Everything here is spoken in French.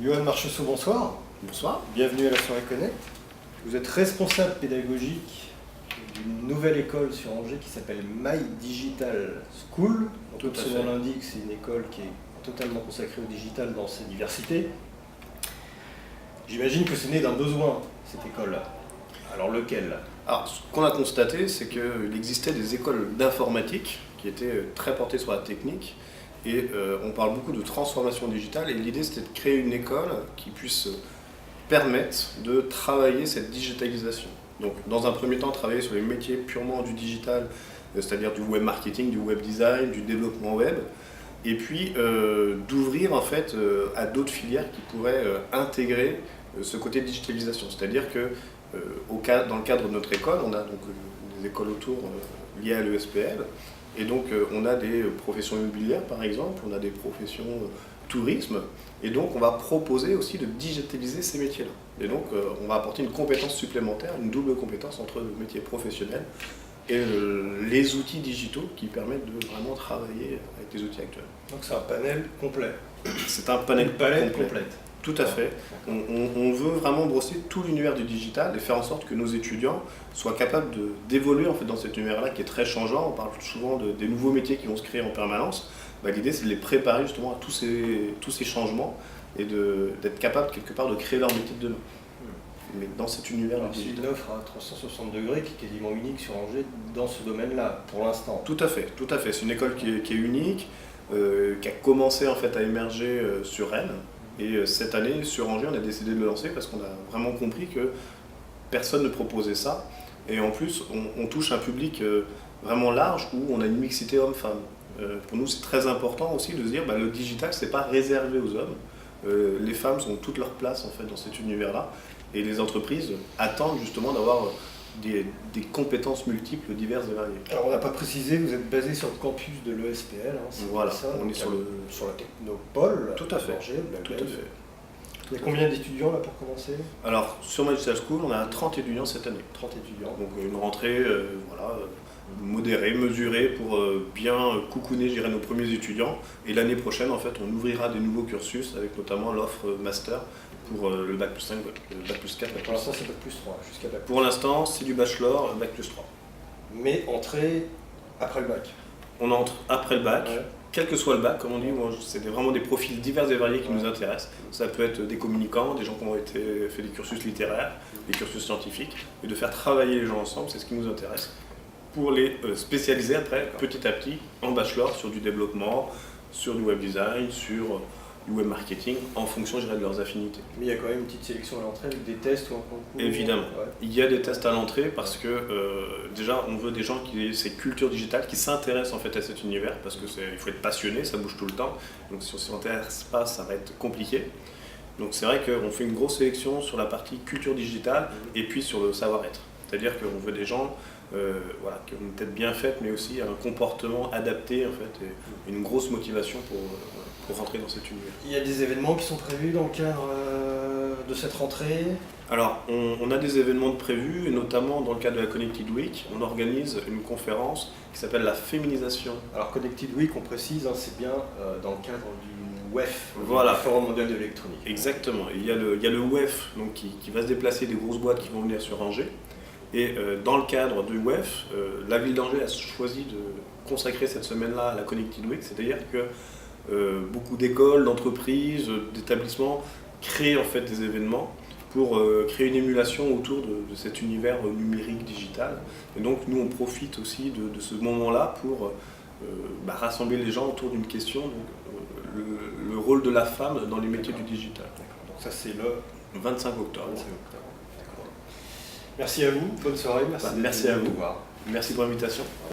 Johan Marchessault, bonsoir. Bonsoir. Bienvenue à la soirée Connect. Vous êtes responsable pédagogique d'une nouvelle école sur Angers qui s'appelle My Digital School. Tout à Son fait. nom l'indique, c'est une école qui est totalement consacrée au digital dans ses diversités. J'imagine que c'est né d'un besoin, cette école-là. Alors lequel? Alors, ce qu'on a constaté, c'est qu'il existait des écoles d'informatique qui étaient très portées sur la technique. Et on parle beaucoup de transformation digitale. Et l'idée, c'était de créer une école qui puisse permettre de travailler cette digitalisation. Donc, dans un premier temps, travailler sur les métiers purement du digital, c'est-à-dire du web marketing, du web design, du développement web. Et puis, d'ouvrir en fait à d'autres filières qui pourraient intégrer ce côté de digitalisation. C'est-à-dire que dans le cadre de notre école, on a donc des écoles autour liées à l'ESPL. Et donc on a des professions immobilières par exemple, on a des professions tourisme. Et donc on va proposer aussi de digitaliser ces métiers-là. Et donc on va apporter une compétence supplémentaire, une double compétence entre le métier professionnel et les outils digitaux qui permettent de vraiment travailler avec les outils actuels. Donc c'est un panel complet. C'est un panel Une palette complet. complète. Tout à fait. On veut vraiment brosser tout l'univers du digital et faire en sorte que nos étudiants soient capables d'évoluer en fait, dans cet univers-là qui est très changeant. On parle souvent des nouveaux métiers qui vont se créer en permanence. L'idée, c'est de les préparer justement à tous ces changements et d'être capables quelque part de créer leur métier de demain. Mais dans cet univers Alors, du c'est digital. une offre à 360 degrés qui est quasiment unique sur Angers dans ce domaine-là, pour l'instant. Tout à fait, tout à fait. C'est une école qui est unique, qui a commencé en fait à émerger sur Rennes. Et cette année, sur Angers, on a décidé de le lancer parce qu'on a vraiment compris que personne ne proposait ça. Et en plus, on touche un public vraiment large où on a une mixité homme-femme. Pour nous, c'est très important aussi de se dire que le digital, c'est pas réservé aux hommes. Les femmes ont toute leur place en fait, dans cet univers-là. Et les entreprises attendent justement d'avoir des compétences multiples, diverses et variées. Alors on n'a pas précisé, vous êtes basé sur le campus de l'ESPL, c'est Voilà, ça, on est donc sur la Technopole. Tout à fait. Angers, Tout à fait. Il y a combien d'étudiants là pour commencer? Alors, sur My Digital School, on a 30 étudiants cette année. 30 étudiants. Donc une rentrée modérée, mesurée pour bien coucouner, je dirais, nos premiers étudiants. Et l'année prochaine, en fait, on ouvrira des nouveaux cursus avec notamment l'offre master pour le bac plus 5, le bac plus 4, bac Pour plus l'instant 5. c'est bac plus 3, jusqu'à bac. Pour l'instant, c'est du bachelor, bac plus 3. Mais entrée après le bac. On entre après le bac. Ouais. Quel que soit le bac, comme on dit, c'est vraiment des profils divers et variés qui nous intéressent. Ça peut être des communicants, des gens qui ont fait des cursus littéraires, des cursus scientifiques, et de faire travailler les gens ensemble, c'est ce qui nous intéresse, pour les spécialiser après, petit à petit, en bachelor, sur du développement, sur du web design, sur du web marketing, en fonction, je dirais, de leurs affinités. Mais il y a quand même une petite sélection à l'entrée avec des tests ou un concours. Évidemment. Ouais. Il y a des tests à l'entrée parce que déjà on veut des gens qui aient ces cultures digitales, qui s'intéressent en fait à cet univers parce que il faut être passionné, ça bouge tout le temps. Donc si on ne s'y intéresse pas, ça va être compliqué. Donc c'est vrai qu'on fait une grosse sélection sur la partie culture digitale et puis sur le savoir-être. C'est-à-dire qu'on veut des gens qui ont une tête bien faite mais aussi un comportement adapté en fait et une grosse motivation pour rentrer dans cet univers. Il y a des événements qui sont prévus dans le cadre de cette rentrée. Alors, on a des événements de prévus, et notamment dans le cadre de la Connected Week, on organise une conférence qui s'appelle la féminisation. Alors Connected Week, on précise, c'est bien dans le cadre du WEF, Voilà. le Forum mondial de l'électronique. Exactement. Il y a le WEF donc, qui va se déplacer, des grosses boîtes qui vont venir sur Angers. Et dans le cadre du WEF, la ville d'Angers a choisi de consacrer cette semaine-là à la Connected Week, c'est-à-dire que beaucoup d'écoles, d'entreprises, d'établissements créent en fait des événements pour créer une émulation autour de cet univers numérique, digital. Et donc nous on profite aussi de ce moment-là pour rassembler les gens autour d'une question, donc, le rôle de la femme dans les métiers du digital. Donc ça c'est le 25 octobre. 25 octobre. D'accord. Merci à vous, bonne soirée, merci, Merci à vous. voir. Merci pour l'invitation.